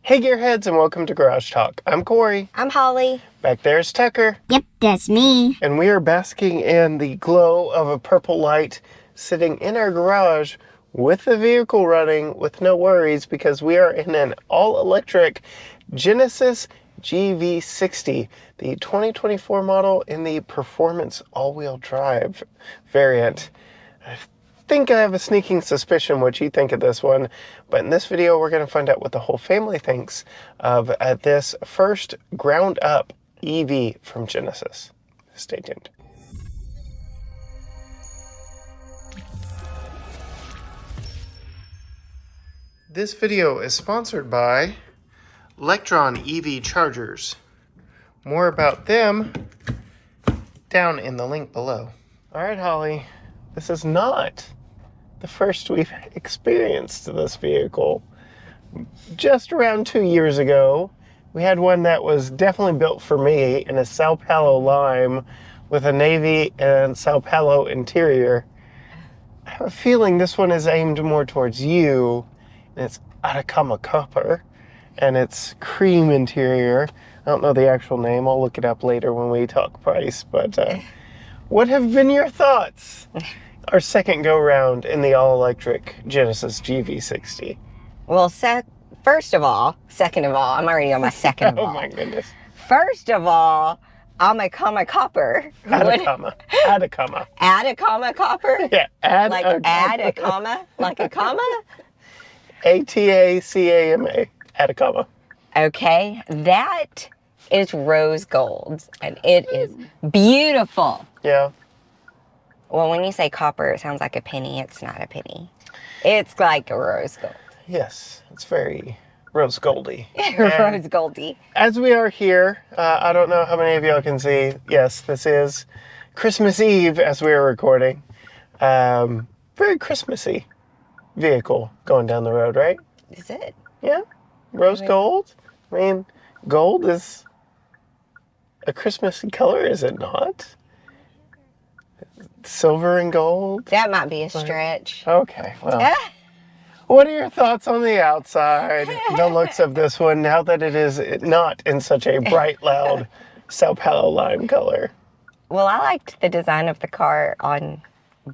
Hey Gearheads, and welcome to Garage Talk. I'm Corey. I'm Holly. Back there's Tucker. Yep, that's me. And we are basking in the glow of a purple light sitting in our garage with the vehicle running with no worries because we are in an all-electric Genesis GV60, the 2024 model in the Performance all-wheel drive variant. I think I have a sneaking suspicion what you think of this one, but in this video we're going to find out what the whole family thinks of this first ground-up EV from Genesis. Stay tuned. This video is sponsored by Lectron EV chargers. More about them down in the link below. All right, Holly, this is not the first we've experienced this vehicle. Just around 2 years ago, we had one that was definitely built for me in a Sao Paulo lime with a navy and Sao Paulo interior. I have a feeling this one is aimed more towards you, and it's Atacama copper, and it's cream interior. I don't know the actual name. I'll look it up later when we talk price, but what have been your thoughts? Our second go-round in the all-electric Genesis GV60. Well, second of all, I'm already on my second of all. Oh my goodness. First of all, Atacama copper. Atacama copper? Yeah, like add a comma? Like a comma? Atacama. Atacama. Okay, that is rose gold, and it is beautiful. Yeah. Well, when you say copper, it sounds like a penny. It's not a penny. It's like a rose gold. Yes, it's very rose goldy. Rose goldy. As we are here, I don't know how many of y'all can see. Yes, this is Christmas Eve as we are recording. Very Christmassy vehicle going down the road, right? Is it? Yeah. Rose gold. I mean, gold is a Christmassy color, is it not? Silver and gold? That might be a stretch. Okay, well. What are your thoughts on the outside, the looks of this one, now that it is not in such a bright, loud Sao Paulo lime color? Well, I liked the design of the car on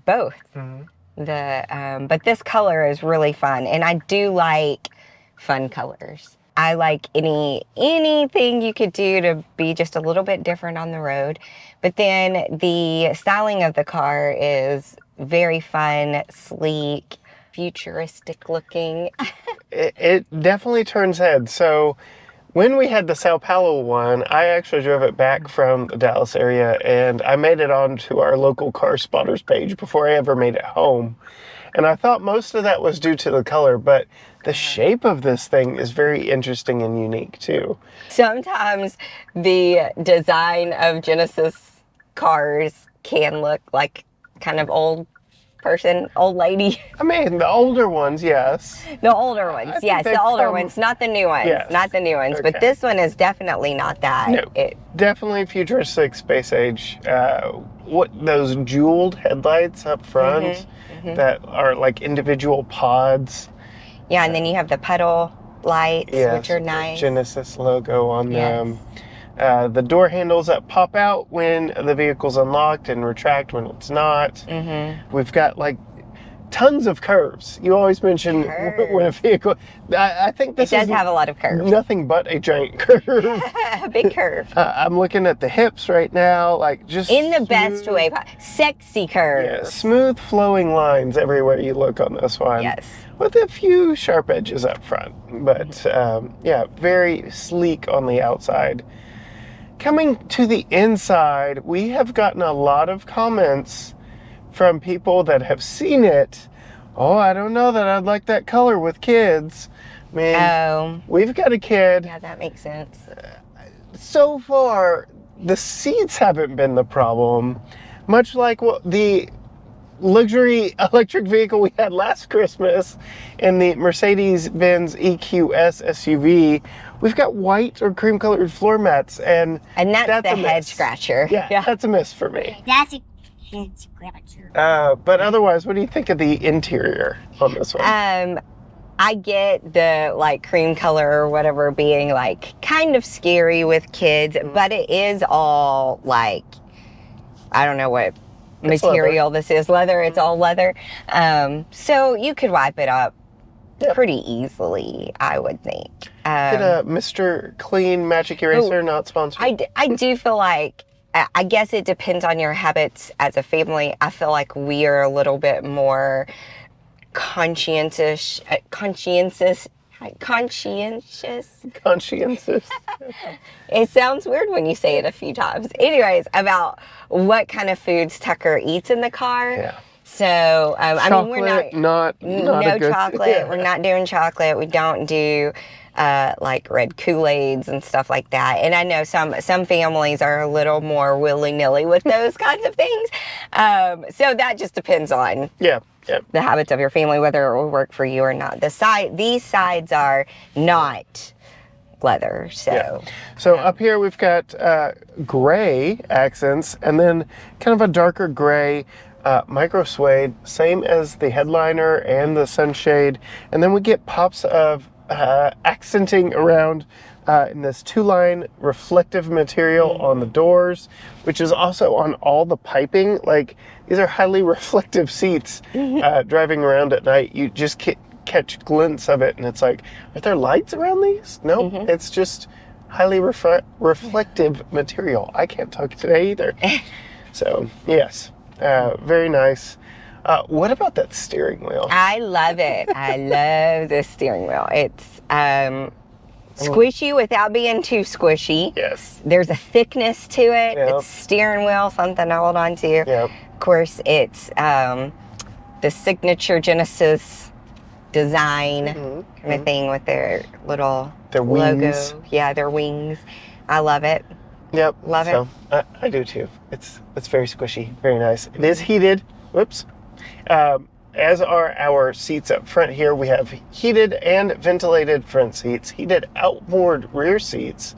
both. Mm-hmm. But this color is really fun, and I do like fun colors. I like anything you could do to be just a little bit different on the road. But then the styling of the car is very fun, sleek, futuristic looking. It definitely turns heads. So when we had the Sao Paulo one, I actually drove it back from the Dallas area, and I made it onto our local car spotters page before I ever made it home. And I thought most of that was due to the color, but the shape of this thing is very interesting and unique too. Sometimes the design of Genesis cars can look like kind of old lady. I mean, the older ones, yes. The older ones, yes, the older ones, not the new ones. Yes. Not the new ones, Okay. but this one is definitely not that. No, definitely futuristic space age. What those jeweled headlights up front that are like individual pods. Yeah, and then you have the pedal lights, which are nice. Genesis logo on them. The door handles that pop out when the vehicle's unlocked and retract when it's not. We've got like tons of curves. You always mention when a vehicle. I think this does have a lot of curves. Nothing but a giant curve. A big curve. I'm looking at the hips right now, like just in the best way. Sexy curves. Yeah, smooth flowing lines everywhere you look on this one. Yes. With a few sharp edges up front, but yeah, very sleek on the outside. Coming to the inside, we have gotten a lot of comments from people that have seen it. Oh, I don't know that I'd like that color with kids. I mean, we've got a kid. Yeah, that makes sense. So far, the seats haven't been the problem. Much like the luxury electric vehicle we had last Christmas in the Mercedes-Benz EQS SUV, we've got white or cream colored floor mats, and that's the head scratcher. Yeah, that's a miss for me. That's a head scratcher. But otherwise, what do you think of the interior on this one? I get the like cream color or whatever being like kind of scary with kids, but it is all like, I don't know what material this is. Leather. It's all leather. So you could wipe it up pretty easily, I would think. Get a Mr. Clean Magic Eraser, not sponsored. I do feel like, I guess it depends on your habits as a family. I feel like we are a little bit more conscientious. It sounds weird when you say it a few times. Anyways, about what kind of foods Tucker eats in the car. Yeah. So, I mean, we're not no chocolate. Yeah. We're not doing chocolate. We don't do like red Kool-Aids and stuff like that. And I know some families are a little more willy-nilly with those kinds of things. So that just depends on the habits of your family, whether it will work for you or not. These sides are not leather. So up here we've got gray accents and then kind of a darker gray micro suede, same as the headliner and the sunshade. And then we get pops of accenting around in this 2-line reflective material on the doors, which is also on all the piping. Like, these are highly reflective seats. Driving around at night, you just catch a glimpse of it, and it's like, are there lights around these? No, it's just highly reflective material. I can't talk today either. So, yes, very nice. What about that steering wheel? I love it. I love this steering wheel. It's squishy without being too squishy. Yes. There's a thickness to it. Yep. It's steering wheel, something to hold on to. Yep. Of course, it's the signature Genesis design kind of thing with their little wings. logo. Yeah, their wings. I love it. Yep. Love it. I do too. It's very squishy. Very nice. It is heated. Whoops. As are our seats up front here. We have heated and ventilated front seats, heated outboard rear seats.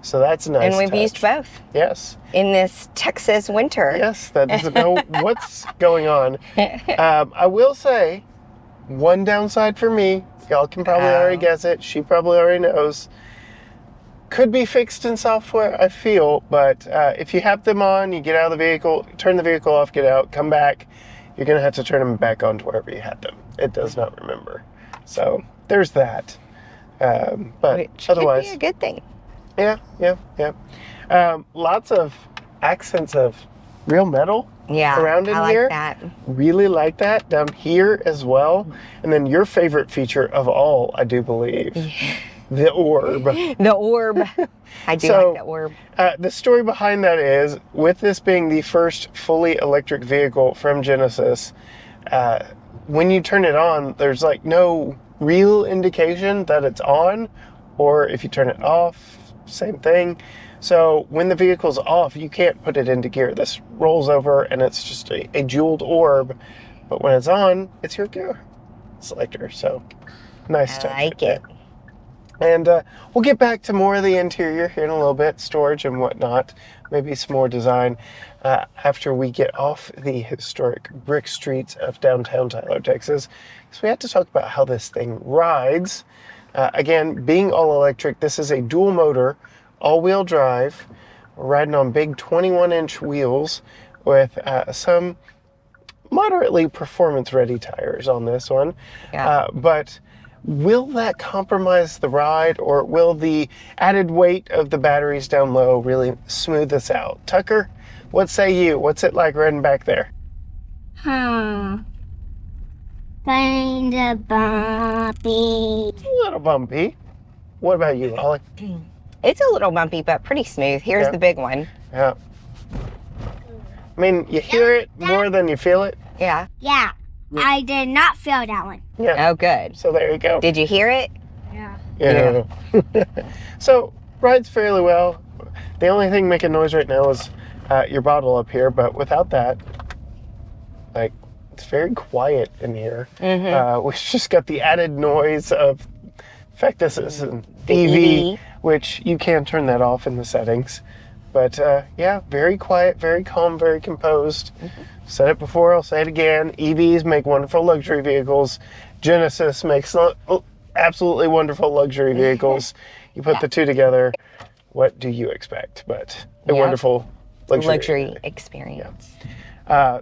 So that's a nice And we've used both. Yes. In this Texas winter. Yes, that doesn't know what's going on. I will say, one downside for me, y'all can probably already guess it, she probably already knows, could be fixed in software, I feel, but if you have them on, you get out of the vehicle, turn the vehicle off, get out, come back, you're going to have to turn them back on to wherever you had them. It does not remember. So there's that. But Which otherwise, could be a good thing. Yeah. Lots of accents of real metal around in I like here. that. Really like that down here as well. And then your favorite feature of all, I do believe, the orb. The orb. I do like the orb. The story behind that is, with this being the first fully electric vehicle from Genesis, when you turn it on, there's like no real indication that it's on, or if you turn it off, same thing. So when the vehicle's off, you can't put it into gear. This rolls over and it's just a jeweled orb, but when it's on, it's your gear selector. So nice touch. I like it. And we'll get back to more of the interior here in a little bit, storage and whatnot, maybe some more design after we get off the historic brick streets of downtown Tyler, Texas. So we have to talk about how this thing rides. Again, being all electric, this is a dual motor, all-wheel drive. We're riding on big 21-inch wheels with some moderately performance-ready tires on this one. Yeah. But will that compromise the ride, or will the added weight of the batteries down low really smooth this out? Tucker, what say you? What's it like riding back there? Kinda bumpy. It's a little bumpy. What about you, Holly? It's a little bumpy, but pretty smooth. Here's the big one. Yeah. I mean, you hear it more than you feel it. Yeah. Yeah, I did not feel that one. Yeah. Oh, good. So there you go. Did you hear it? Yeah. So, rides fairly well. The only thing making noise right now is your bottle up here, but without that, like, it's very quiet in here. We've just got the added noise of, in fact, this is an EV, which you can turn that off in the settings. But yeah, very quiet, very calm, very composed. Said it before, I'll say it again. EVs make wonderful luxury vehicles. Genesis makes absolutely wonderful luxury vehicles. You put the two together, what do you expect? But a wonderful luxury experience.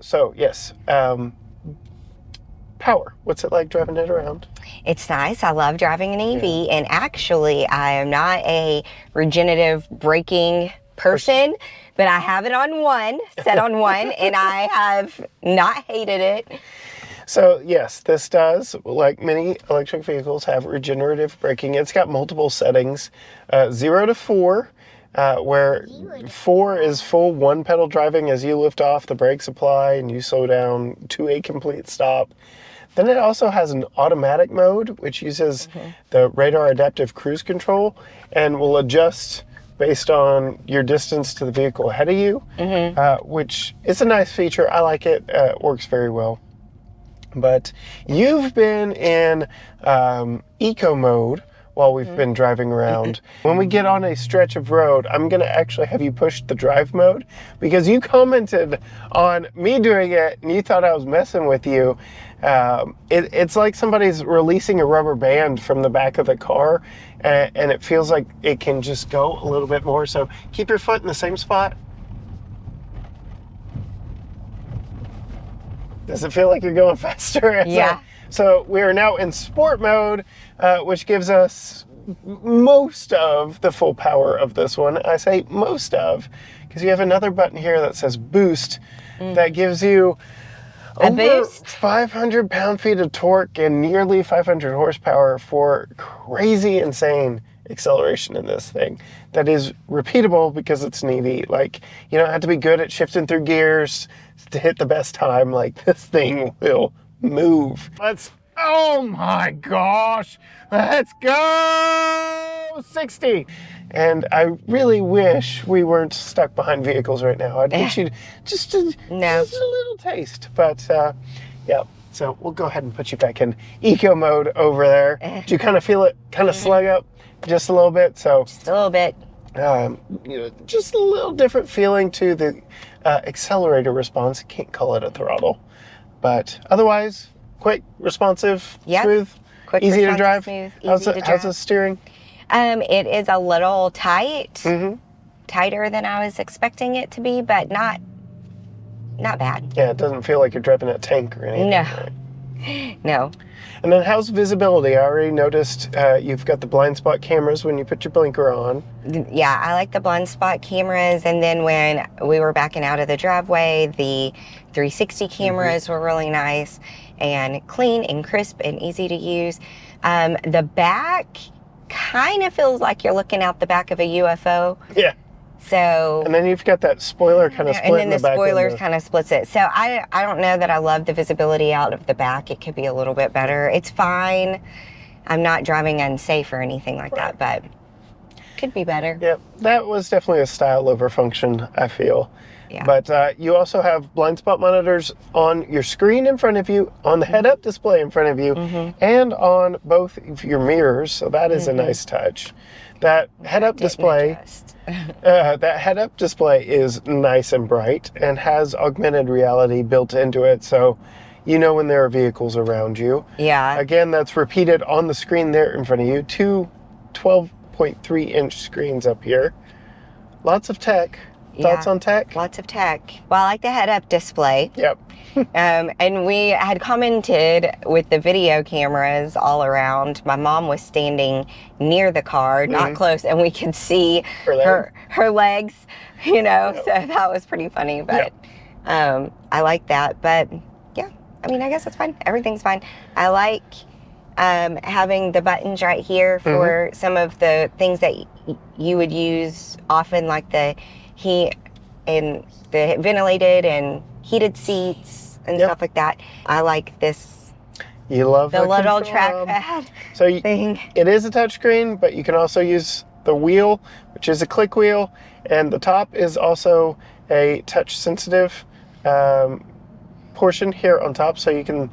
So yes, power. What's it like driving it around? It's nice. I love driving an EV, and actually, I am not a regenerative braking person, but I have it on one, set on one, and I have not hated it. So yes, this does, like many electric vehicles, have regenerative braking. It's got multiple settings, 0 to 4, where 4 is full one pedal driving. As you lift off, the brakes apply and you slow down to a complete stop. Then it also has an automatic mode, which uses the radar adaptive cruise control and will adjust based on your distance to the vehicle ahead of you, which is a nice feature. I like it. It works very well. But you've been in eco mode while we've been driving around. When we get on a stretch of road, I'm gonna actually have you push the drive mode, because you commented on me doing it and you thought I was messing with you. It's like somebody's releasing a rubber band from the back of the car, and it feels like it can just go a little bit more. So keep your foot in the same spot. Does it feel like you're going faster? Yeah. So we are now in sport mode, which gives us most of the full power of this one. I say most of, because you have another button here that says boost, that gives you over 500 pound-feet of torque and nearly 500 horsepower for crazy, insane acceleration in this thing that is repeatable because it's an EV. Like, you don't have to be good at shifting through gears to hit the best time. Like, this thing will move. Oh my gosh, let's go 60. And I really wish we weren't stuck behind vehicles right now. I'd get you just a little taste. But yeah, so we'll go ahead and put you back in eco mode over there. Do you kind of feel it kind of slug up just a little bit? So just a little bit. You know, just a little different feeling to the accelerator response. Can't call it a throttle, but otherwise quick, responsive, smooth, quick, easy to drive. Smooth, how's the steering? It is a little tight, tighter than I was expecting it to be, but not bad. Yeah, it doesn't feel like you're driving a tank or anything. No, right? No. And then how's visibility? I already noticed you've got the blind spot cameras when you put your blinker on. Yeah, I like the blind spot cameras. And then when we were backing out of the driveway, the 360 cameras were really nice and clean and crisp and easy to use. The back kind of feels like you're looking out the back of a UFO. Yeah. So, and then you've got that spoiler kind of split and then in the back. And then the spoiler kind of splits it. So I don't know that I love the visibility out of the back. It could be a little bit better. It's fine. I'm not driving unsafe or anything like that, but could be better. Yep, that was definitely a style over function, I feel. Yeah. But you also have blind spot monitors on your screen in front of you, on the head-up display in front of you, and on both of your mirrors. So that is a nice touch. That head-up display, is nice and bright and has augmented reality built into it, so you know when there are vehicles around you. Yeah. Again, that's repeated on the screen there in front of you. Two 12.3-inch screens up here. Lots of tech. Thoughts on tech? Lots of tech. Well, I like the head-up display. Yep. And we had commented with the video cameras all around. My mom was standing near the car, not close, and we could see her legs, you know, so that was pretty funny. But I like that. But yeah, I mean, I guess it's fine. Everything's fine. I like having the buttons right here for some of the things that you would use often, like the heat and the ventilated and heated seats and stuff like that. I like this. You love the little trackpad thing. It is a touchscreen, but you can also use the wheel, which is a click wheel, and the top is also a touch sensitive portion here on top, so you can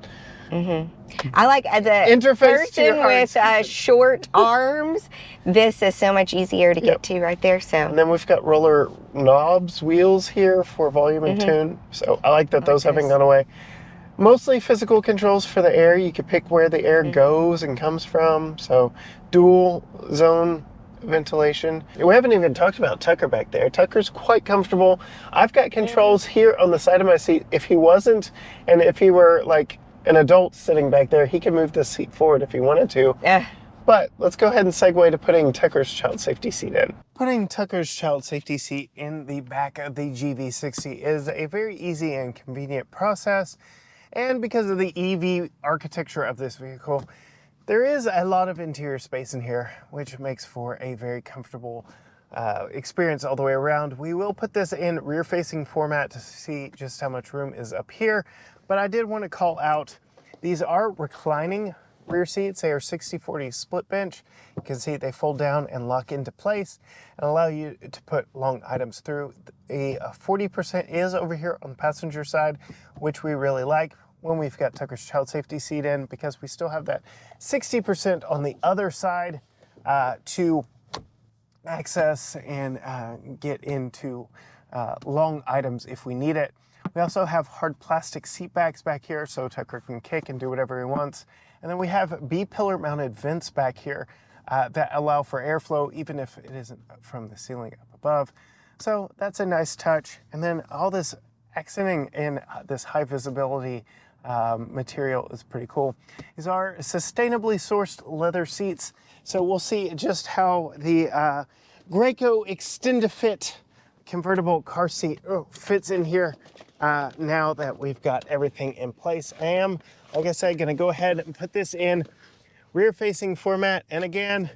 I like, as a interface person with short arms, this is so much easier to get to right there. So, and then we've got roller knobs, wheels here for volume and tune. So I like that those haven't gone away. Mostly physical controls for the air. You can pick where the air goes and comes from. So dual zone ventilation. We haven't even talked about Tucker back there. Tucker's quite comfortable. I've got controls here on the side of my seat. If he wasn't, and if he were like an adult sitting back there, he could move the seat forward if he wanted to. But let's go ahead and segue to putting Tucker's child safety seat in. Putting Tucker's child safety seat in the back of the GV60 is a very easy and convenient process. And because of the EV architecture of this vehicle, there is a lot of interior space in here, which makes for a very comfortable experience all the way around. We will put this in rear-facing format to see just how much room is up here. But I did want to call out, these are reclining rear seats. They are 60/40 split bench. You can see they fold down and lock into place and allow you to put long items through. A 40% is over here on the passenger side, which we really like when we've got Tucker's child safety seat in, because we still have that 60% on the other side to access and get into long items if we need it. We also have hard plastic seat backs back here so Tucker can kick and do whatever he wants. And then we have B-pillar mounted vents back here that allow for airflow even if it isn't from the ceiling up above. So that's a nice touch. And then all this accenting in this high visibility material is pretty cool. These are sustainably sourced leather seats. So we'll see just how the Graco Extend-A-Fit convertible car seat fits in here now that we've got everything in place. I am, like I said, gonna go ahead and put this in rear-facing format. And again,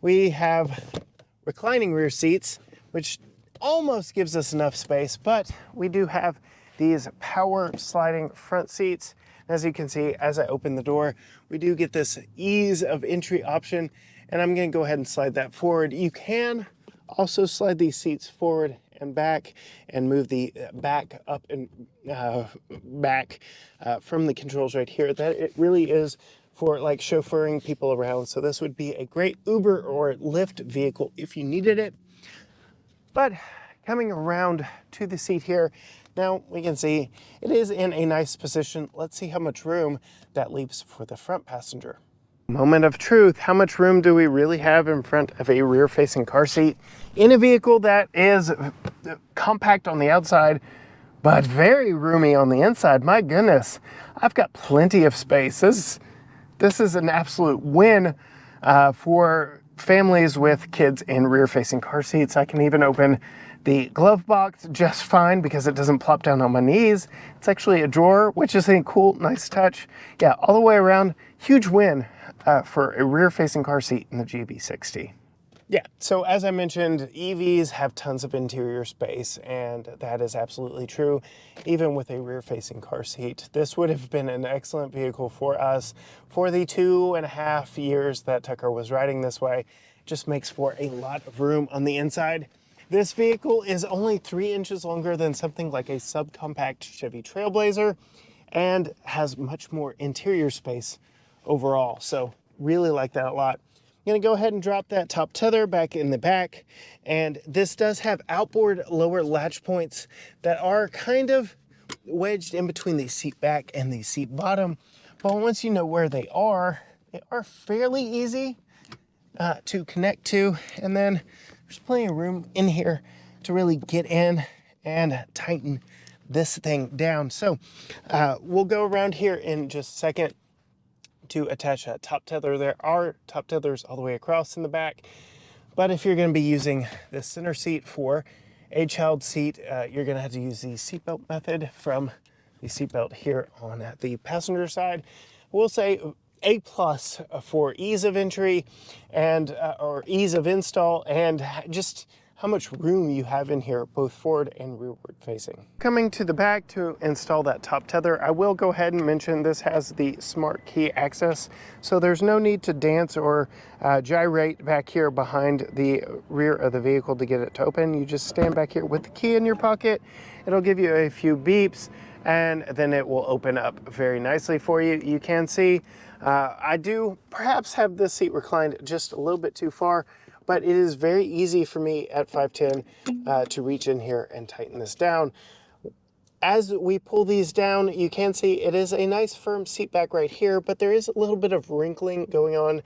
we have reclining rear seats, which almost gives us enough space, but we do have these power sliding front seats. As you can see, as I open the door, we do get this ease of entry option, and I'm gonna go ahead and slide that forward. You can also slide these seats forward and back and move the back up and back from the controls right here. That it really is for like chauffeuring people around. So this would be a great Uber or Lyft vehicle if you needed it. But coming around to the seat here, now we can see it is in a nice position. Let's see how much room that leaves for the front passenger. Moment of truth. How much room do we really have in front of a rear-facing car seat in a vehicle that is compact on the outside, but very roomy on the inside? My goodness, I've got plenty of space. This is an absolute win for families with kids in rear-facing car seats. I can even open the glove box just fine because it doesn't plop down on my knees. It's actually a drawer, which is a cool, nice touch. Yeah, all the way around, huge win for a rear-facing car seat in the GV60. Yeah, so as I mentioned, EVs have tons of interior space, and that is absolutely true, even with a rear-facing car seat. This would have been an excellent vehicle for us for the 2.5 years that Tucker was riding this way. Just makes for a lot of room on the inside. This vehicle is only 3 inches longer than something like a subcompact Chevy Trailblazer and has much more interior space overall. So really like that a lot. I'm gonna go ahead and drop that top tether back in the back. And this does have outboard lower latch points that are kind of wedged in between the seat back and the seat bottom. But once you know where they are fairly easy to connect to. And then there's plenty of room in here to really get in and tighten this thing down. So we'll go around here in just a second to attach a top tether. There are top tethers all the way across in the back, but if you're going to be using the center seat for a child seat, you're going to have to use the seatbelt method from the seatbelt here on the passenger side. We'll say A+ for ease of entry and or ease of install, and just how much room you have in here, both forward and rearward facing. Coming to the back to install that top tether, I will go ahead and mention this has the smart key access, so there's no need to dance or gyrate back here behind the rear of the vehicle to get it to open. You just stand back here with the key in your pocket. It'll give you a few beeps, and then it will open up very nicely for you. You can see I do perhaps have this seat reclined just a little bit too far, but it is very easy for me at 5'10" to reach in here and tighten this down. As we pull these down, you can see it is a nice firm seat back right here, but there is a little bit of wrinkling going on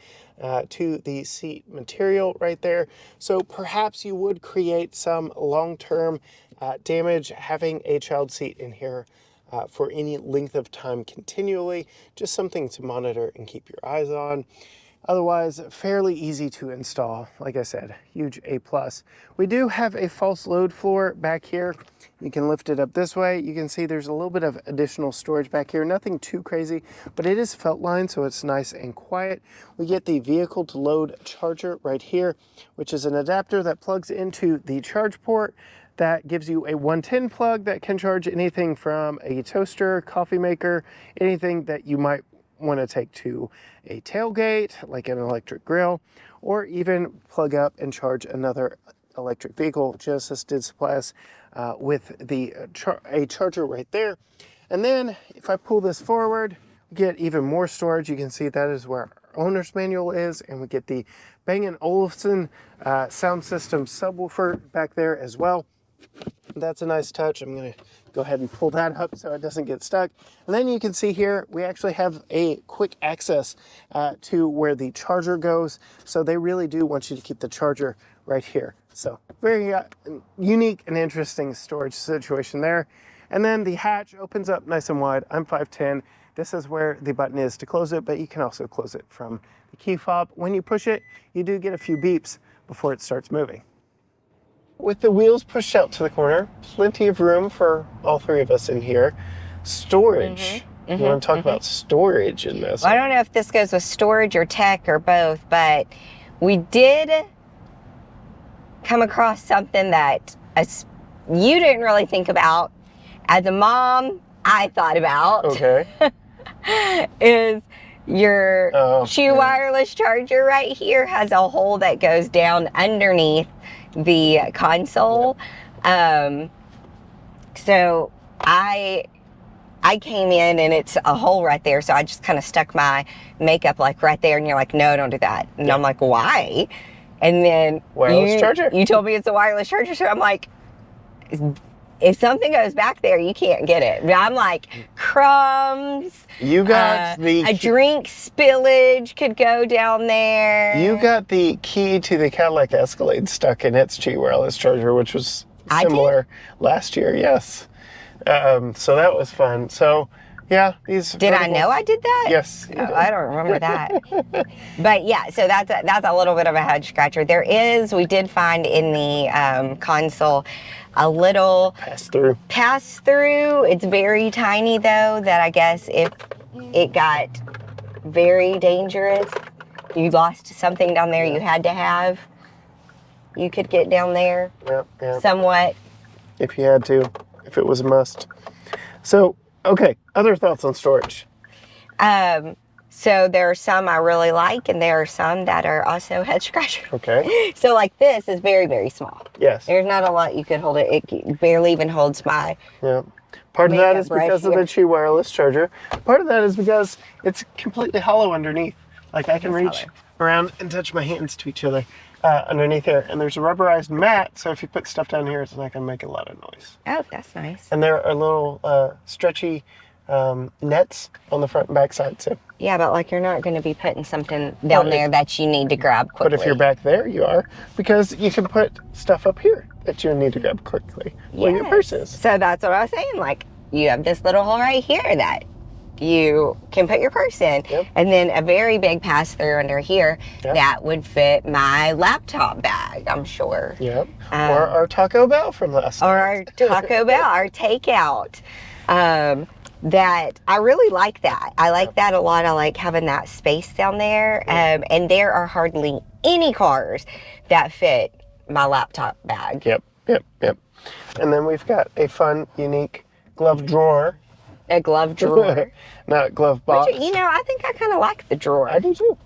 to the seat material right there. So perhaps you would create some long-term damage having a child seat in here for any length of time continually. Just something to monitor and keep your eyes on. Otherwise, fairly easy to install. Like I said, huge A+. We do have a false load floor back here. You can lift it up this way. You can see there's a little bit of additional storage back here. Nothing too crazy, but it is felt lined, so it's nice and quiet. We get the vehicle to load charger right here, which is an adapter that plugs into the charge port. That gives you a 110 plug that can charge anything from a toaster, coffee maker, anything that you might want to take to a tailgate, like an electric grill, or even plug up and charge another electric vehicle. Genesis did supply us with a charger right there. And then if I pull this forward, we get even more storage. You can see that is where our owner's manual is, and we get the Bang & Olufsen sound system subwoofer back there as well. That's a nice touch. I'm going to go ahead and pull that up so it doesn't get stuck. And then you can see here, we actually have a quick access to where the charger goes. So they really do want you to keep the charger right here. So very unique and interesting storage situation there. And then the hatch opens up nice and wide. I'm 5'10". This is where the button is to close it, but you can also close it from the key fob. When you push it, you do get a few beeps before it starts moving. With the wheels pushed out to the corner, plenty of room for all three of us in here. Storage. You want to talk about storage in this? Well, I don't know if this goes with storage or tech or both, but we did come across something that you didn't really think about. As a mom, I thought about. Okay. Is your shoe wireless charger right here has a hole that goes down underneath the console. Yep. So I came in and it's a hole right there, so I just kind of stuck my makeup like right there, and you're like, no, don't do that. And I'm like, why? And then wireless charger. You told me it's a wireless charger, so I'm like, if something goes back there, you can't get it. I'm like, crumbs. You got a drink spillage could go down there. You got the key to the Cadillac Escalade stuck in its Qi wireless charger, which was similar last year. Yes. So that was fun. So yeah, these. Did I know I did that? Yes. I don't remember that. But yeah, so that's a little bit of a head scratcher. We did find in the console a little pass through. It's very tiny though, that I guess if it got very dangerous, you lost something down there you had to have, you could get down there. Yep. Somewhat. If you had to, if it was a must. So, okay, other thoughts on storage? So there are some I really like, and there are some that are also head scratchers. Okay. So like this is very, very small. Yes. There's not a lot you could hold it. It barely even holds my. Yeah. Part of that is because of the Qi wireless charger. Part of that is because it's completely hollow underneath. Like I can reach around and touch my hands to each other underneath here. And there's a rubberized mat, so if you put stuff down here, it's not going to make a lot of noise. Oh, that's nice. And there are little stretchy nets on the front and back side too. Yeah, but like you're not going to be putting something down there that you need to grab quickly. But if you're back there, you are, because you can put stuff up here that you need to grab quickly where your purse is. So that's what I was saying. Like you have this little hole right here that you can put your purse in, and then a very big pass through under here that would fit my laptop bag, I'm sure. Yep. Or our Taco Bell from last night. Or our Taco Bell, our takeout. That I really like that. I like that a lot. I like having that space down there. And there are hardly any cars that fit my laptop bag. Yep. And then we've got a fun, unique glove drawer. A glove drawer. Not glove box. Which, I think I kind of like the drawer. I do too.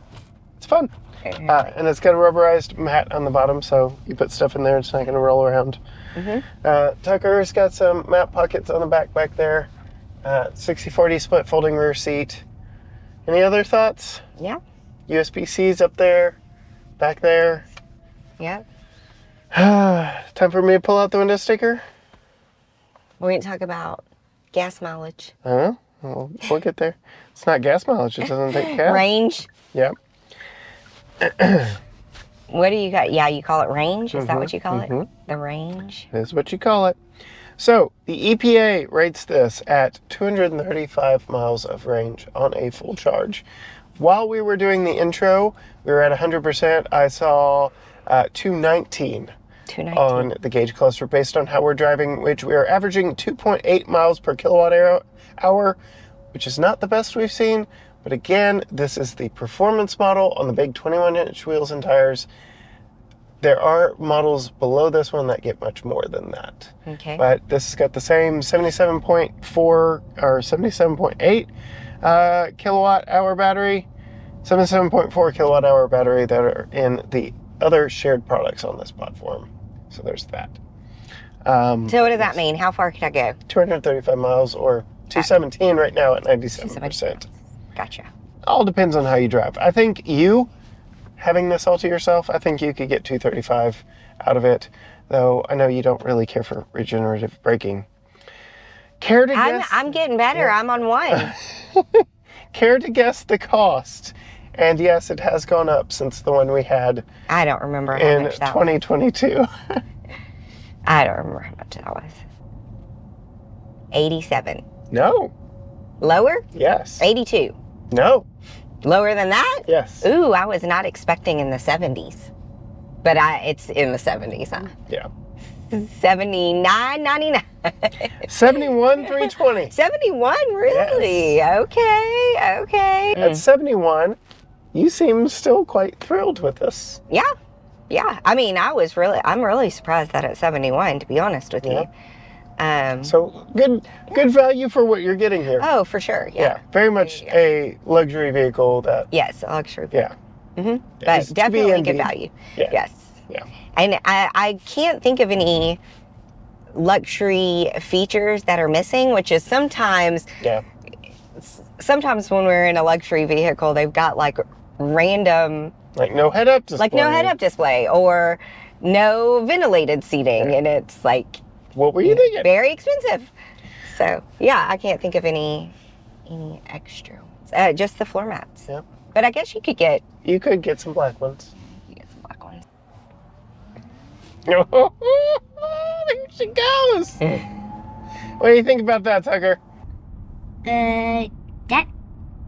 It's fun. And it's got a rubberized mat on the bottom, so you put stuff in there, it's not going to roll around. Tucker's got some mat pockets on the back there. 60/40 split folding rear seat. Any other thoughts? Yeah. USB-C's up there, back there. Yeah. Time for me to pull out the window sticker? We didn't talk about Gas mileage. We'll get there. It's not gas mileage. It doesn't take cab. Range. Yep. What do you got? Yeah, you call it range? Is that what you call it? Mhm. The range? Is what you call it. So the EPA rates this at 235 miles of range on a full charge. While we were doing the intro, we were at 100%. I saw 219 on the gauge cluster based on how we're driving, which we are averaging 2.8 miles per kilowatt hour, which is not the best we've seen. But again, this is the performance model on the big 21-inch wheels and tires. There are models below this one that get much more than that. Okay. But this has got the same 77.4 or 77.8 kilowatt hour battery, 77.4 kilowatt hour battery that are in the other shared products on this platform. So there's that. So what does that mean? How far can I go? 235 miles or 217 right now at 97%. Gotcha. All depends on how you drive. I think you, having this all to yourself, I think you could get 235 out of it, though I know you don't really care for regenerative braking. Care to guess? I'm getting better. Yeah. I'm on 1. Care to guess the cost? And yes, it has gone up since the one we had. I don't remember how in much that 2022. was. I don't remember how much that was. 87. No. Lower? Yes. 82. No. Lower than that? Yes. Ooh, I was not expecting in the 70s. But it's in the 70s, huh? Yeah. 79.99. 71,320. 71, really? Yes. Okay. At 71, you seem still quite thrilled with this. Yeah. I mean, I'm really surprised that at 71, to be honest with you. So good value for what you're getting here. Oh, for sure. Yeah. Very much a luxury vehicle that. Yes, a luxury. Yeah. Mm-hmm. But definitely good value. Yeah. Yes. Yeah. And I can't think of any luxury features that are missing, which is sometimes when we're in a luxury vehicle, they've got like random, like no head-up display. Like no head-up display or no ventilated seating, and it's like, what were you thinking? Very expensive. So yeah, I can't think of any extra ones. Just the floor mats. Yep. But I guess you could get some black ones. There she goes. What do you think about that, Tucker? That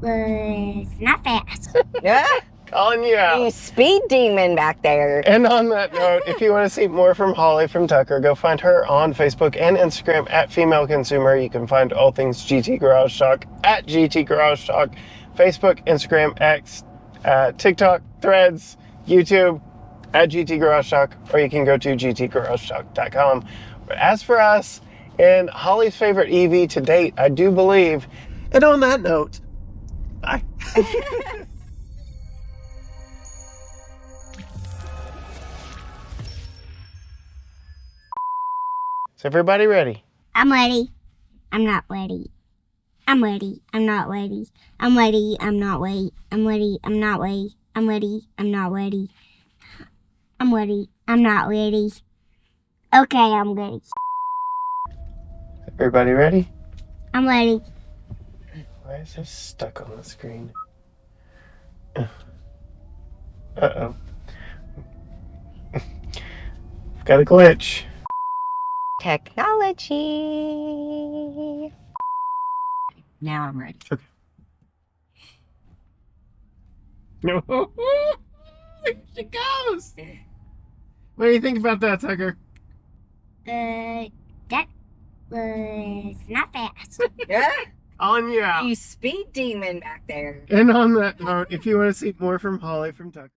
was not fast. Yeah. Calling you out. You speed demon back there. And on that note, if you want to see more from Holly from Tucker, go find her on Facebook and Instagram at Female Consumer. You can find all things GT Garage Talk at GT Garage Talk, Facebook, Instagram, X, TikTok, Threads, YouTube at GT Garage Talk, or you can go to gtgaragetalk.com. But as for us and Holly's favorite EV to date, I do believe. And on that note, bye. Is everybody ready? I'm ready. I'm not ready. I'm ready. I'm not ready. I'm ready. I'm not ready. I'm ready. I'm not ready. I'm ready. I'm not ready. I'm ready. I'm not ready. Okay, I'm ready. Everybody ready? I'm ready. Why is this stuck on the screen? Uh-oh. Got a glitch. Technology. Now I'm ready. Okay. No. There she goes. What do you think about that, Tucker? That was not fast. Yeah. On you out. You speed demon back there. And on that note, if you want to see more from Holly from Tucker.